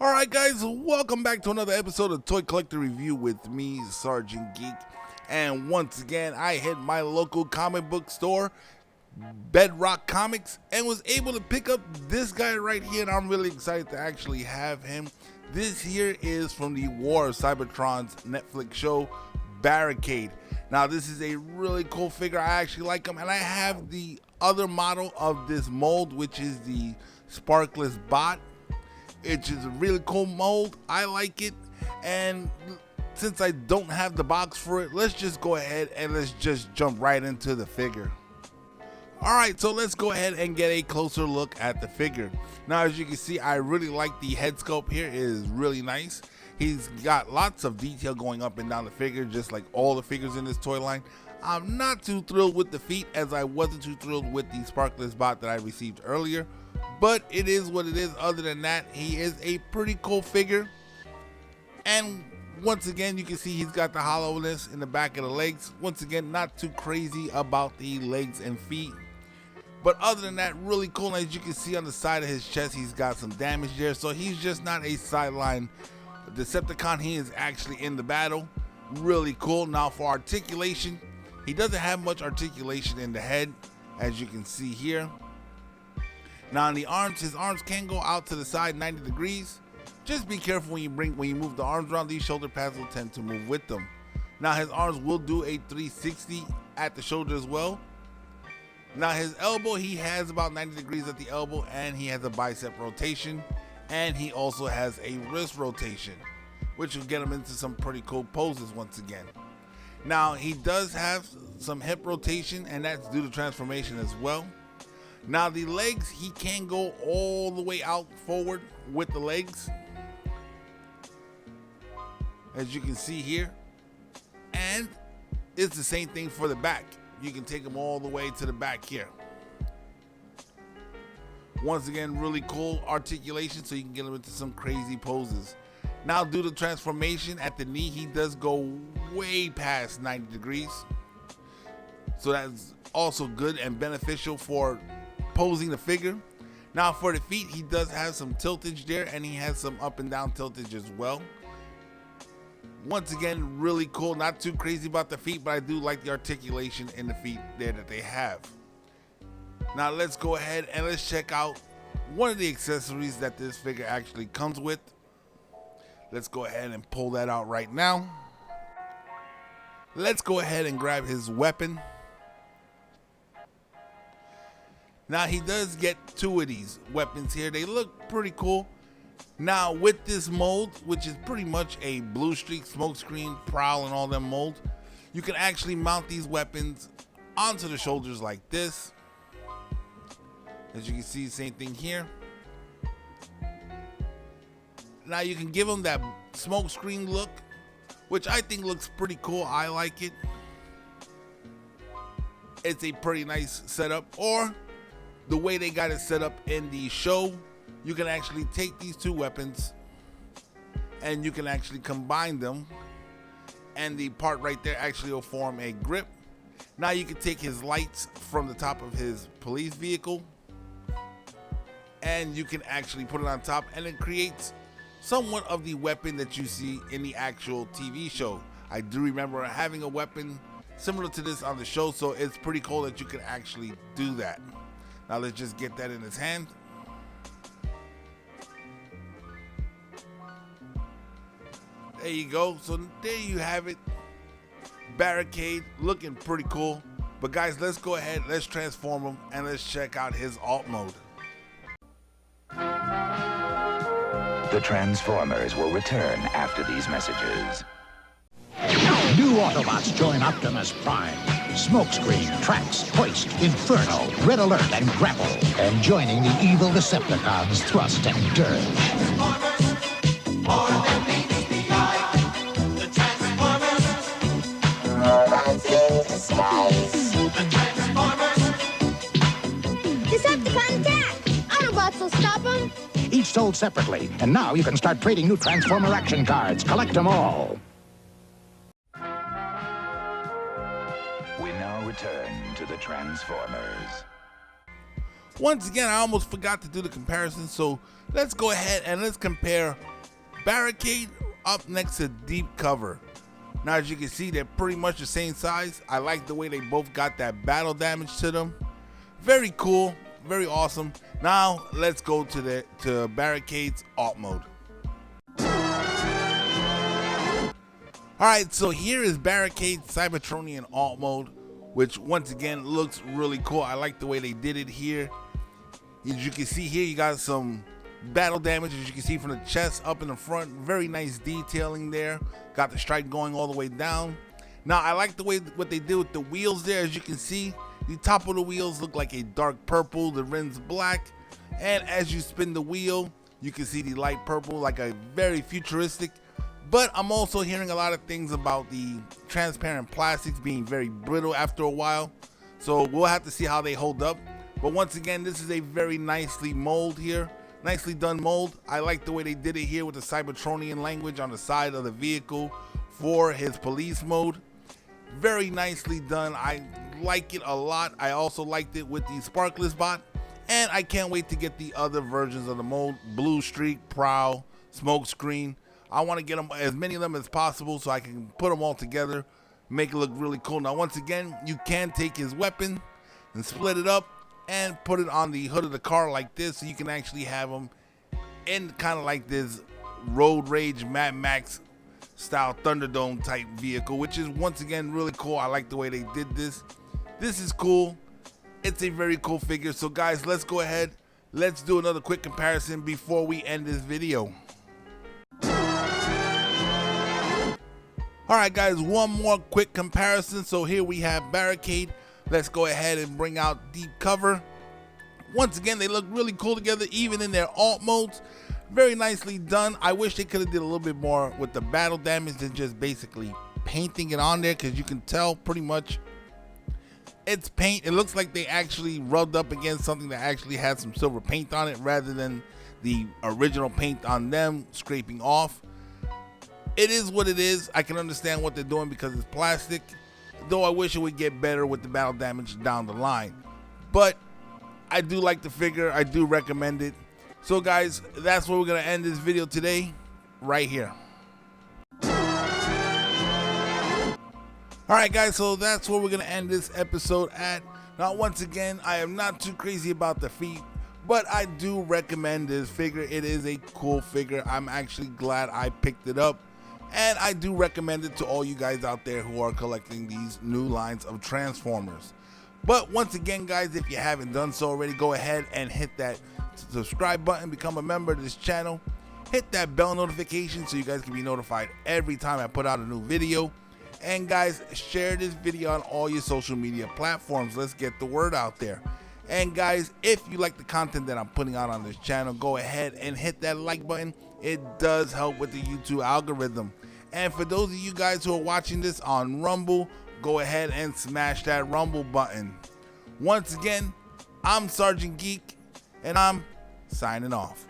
Alright guys, welcome back to another episode of Toy Collector Review with me, Sergeant Geek. And once again, I hit my local comic book store, Bedrock Comics, and was able to pick up this guy right here, and I'm really excited to actually have him. This here is from the War of Cybertron's Netflix show, Barricade. Now this is a really cool figure, I actually like him, and I have the other model of this mold, which is the Sparkless Bot. It's just a really cool mold. I like it, and since I don't have the box for it, let's just go ahead and let's just jump right into the figure. Alright, so let's go ahead and get a closer look at the figure. Now as you can see, I really like the head sculpt here. It is really nice. He's got lots of detail going up and down the figure, just like all the figures in this toy line. I'm not too thrilled with the feet, as I wasn't too thrilled with the Sparkless Bot that I received earlier. But it is what it is. Other than that, he is a pretty cool figure. And once again, you can see he's got the hollowness in the back of the legs. Once again, not too crazy about the legs and feet. But other than that, really cool. And as you can see on the side of his chest, he's got some damage there. So he's just not a sideline Decepticon. He is actually in the battle. Really cool. Now for articulation, he doesn't have much articulation in the head, as you can see here. Now on the arms, his arms can go out to the side 90 degrees. Just be careful when you move the arms around. These shoulder pads will tend to move with them. Now his arms will do a 360 at the shoulder as well. Now his elbow, he has about 90 degrees at the elbow, and he has a bicep rotation, and he also has a wrist rotation, which will get him into some pretty cool poses once again. Now he does have some hip rotation, and that's due to transformation as well. Now the legs, he can go all the way out forward with the legs, as you can see here, and it's the same thing for the back. You can take them all the way to the back here. Once again, really cool articulation, so you can get him into some crazy poses. Now due to transformation at the knee, he does go way past 90 degrees, so that's also good and beneficial for posing the figure. Now for the feet, he does have some tiltage there, and he has some up and down tiltage as well. Once again, really cool. Not too crazy about the feet, but I do like the articulation in the feet there that they have. Now let's go ahead and let's check out one of the accessories that this figure actually comes with. Let's go ahead and pull that out right now. Let's go ahead and grab his weapon. Now he does get two of these weapons here. They look pretty cool. Now with this mold, which is pretty much a blue streak, smokescreen, prowl, and all them mold, you can actually mount these weapons onto the shoulders like this. As you can see, same thing here. Now you can give them that smokescreen look, which I think looks pretty cool. I like it. It's a pretty nice setup. Or the way they got it set up in the show, you can actually take these two weapons and you can actually combine them, and the part right there actually will form a grip. Now you can take his lights from the top of his police vehicle and you can actually put it on top, and it creates somewhat of the weapon that you see in the actual TV show. I do remember having a weapon similar to this on the show, so it's pretty cool that you can actually do that. Now let's just get that in his hand. There you go. So there you have it. Barricade, looking pretty cool. But guys, let's go ahead, let's transform him, and let's check out his alt mode. The Transformers will return after these messages. New Autobots join Optimus Prime. Smokescreen, Trax, Hoist, Inferno, Red Alert, and Grapple. And joining the evil Decepticons, Thrust and Dirge. More than meets the eye. The Transformers. Robots in disguise. The Transformers. Decepticon attack! Autobots will stop them. Each sold separately. And now you can start trading new Transformer action cards. Collect them all. We now return to the Transformers. Once again, I almost forgot to do the comparison, so let's go ahead and let's compare Barricade up next to Deep Cover. Now, as you can see, they're pretty much the same size. I like the way they both got that battle damage to them. Very cool, very awesome. Now, let's go to Barricades Alt Mode. Alright, so here is Barricade Cybertronian Alt Mode, which once again looks really cool. I like the way they did it here. As you can see here, you got some battle damage, as you can see, from the chest up in the front. Very nice detailing there. Got the stripe going all the way down. Now, I like the way what they did with the wheels there. As you can see, the top of the wheels look like a dark purple, the rims black, and as you spin the wheel, you can see the light purple, like a very futuristic. But I'm also hearing a lot of things about the transparent plastics being very brittle after a while, so we'll have to see how they hold up. But once again, this is a very nicely mold here, nicely done mold. I like the way they did it here with the Cybertronian language on the side of the vehicle for his police mode. Very nicely done. I like it a lot. I also liked it with the Sparkless bot, and I can't wait to get the other versions of the mold: Blue Streak, Prowl, Smokescreen. I want to get them, as many of them as possible, so I can put them all together, make it look really cool. Now, once again, you can take his weapon and split it up and put it on the hood of the car like this, so you can actually have him in kind of like this Road Rage Mad Max style Thunderdome type vehicle, which is once again really cool. I like the way they did this. This is cool. It's a very cool figure. So guys, let's go ahead, let's do another quick comparison before we end this video. Alright guys, one more quick comparison. So here we have Barricade. Let's go ahead and bring out Deep Cover. Once again, they look really cool together, even in their alt modes. Very nicely done. I wish they could have did a little bit more with the battle damage than just basically painting it on there, because you can tell pretty much it's paint. It looks like they actually rubbed up against something that actually had some silver paint on it, rather than the original paint on them scraping off. It is what it is. I can understand what they're doing because it's plastic, though I wish it would get better with the battle damage down the line. But I do like the figure. I do recommend it. So guys, that's where we're going to end this video today, right here. Alright guys, so that's where we're going to end this episode at. Now, once again, I am not too crazy about the feet, but I do recommend this figure. It is a cool figure. I'm actually glad I picked it up, and I do recommend it to all you guys out there who are collecting these new lines of Transformers. But once again guys, if you haven't done so already, go ahead and hit that subscribe button, become a member of this channel, hit that bell notification so you guys can be notified every time I put out a new video. And guys, share this video on all your social media platforms. Let's get the word out there. And guys, if you like the content that I'm putting out on this channel, go ahead and hit that like button. It does help with the YouTube algorithm. And for those of you guys who are watching this on Rumble, go ahead and smash that Rumble button. Once again, I'm Sergeant Geek, and I'm signing off.